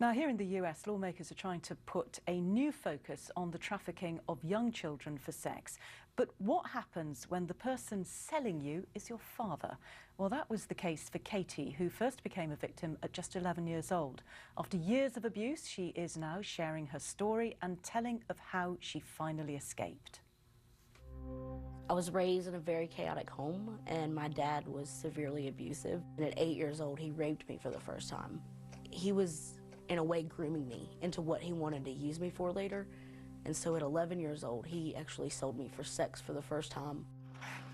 Now, here in the US, lawmakers are trying to put a new focus on the trafficking of young children for sex. But what happens when the person selling you is your father? Well, that was the case for Katie, who first became a victim at just 11 years old. After years of abuse, she is now sharing her story and telling of how she finally escaped. I was raised in a very chaotic home, and my dad was severely abusive. And at 8 years old, he raped me for the first time. He was, in a way, grooming me into what he wanted to use me for later. And so at 11 years old, he actually sold me for sex for the first time.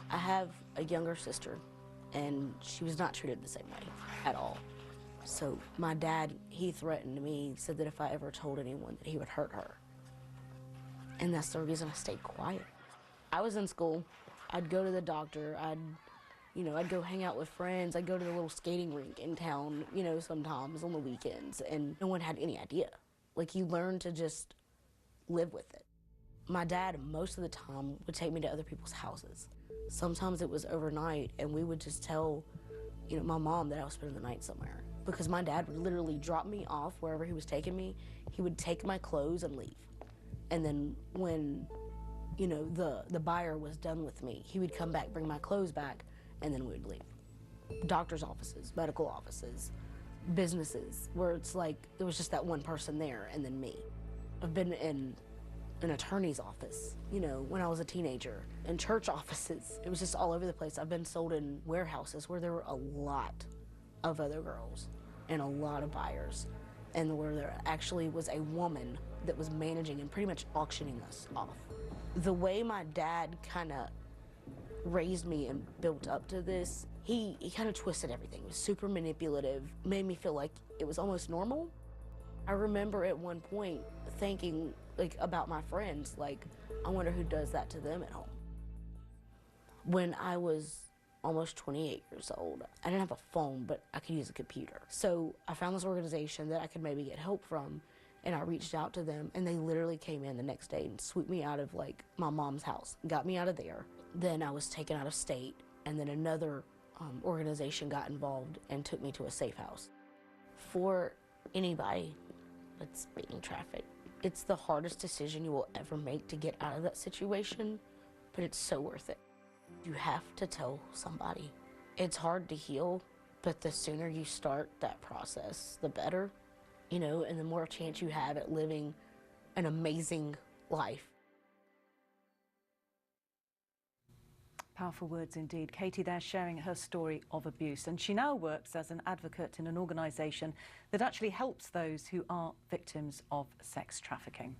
I have a younger sister, and she was not treated the same way at all. So my dad, he threatened me, said that if I ever told anyone that he would hurt her. And that's the reason I stayed quiet. I was in school, I'd go to the doctor, I'd go hang out with friends, I'd go to the little skating rink in town, sometimes on the weekends, and no one had any idea. Like, you learn to just live with it. My dad, most of the time, would take me to other people's houses. Sometimes it was overnight, and we would just tell, my mom that I was spending the night somewhere. Because my dad would literally drop me off wherever he was taking me. He would take my clothes and leave. And then when the buyer was done with me, he would come back, bring my clothes back, and then we would leave. Doctor's offices, medical offices, businesses, where it's like there was just that one person there and then me. I've been in an attorney's office, when I was a teenager, in church offices. It was just all over the place. I've been sold in warehouses where there were a lot of other girls and a lot of buyers, and where there actually was a woman that was managing and pretty much auctioning us off. The way my dad kind of raised me and built up to this, he kind of twisted everything. He was super manipulative, made me feel like it was almost normal. I remember at one point thinking, about my friends, I wonder who does that to them at home. When I was almost 28 years old, I didn't have a phone, but I could use a computer. So I found this organization that I could maybe get help from, and I reached out to them, and they literally came in the next day and swooped me out of my mom's house, got me out of there. Then I was taken out of state, and then another organization got involved and took me to a safe house. For anybody that's being trafficked, it's the hardest decision you will ever make to get out of that situation, but it's so worth it. You have to tell somebody. It's hard to heal, but the sooner you start that process, the better. And the more chance you have at living an amazing life. Powerful words indeed. Katie there sharing her story of abuse, and she now works as an advocate in an organisation that actually helps those who are victims of sex trafficking.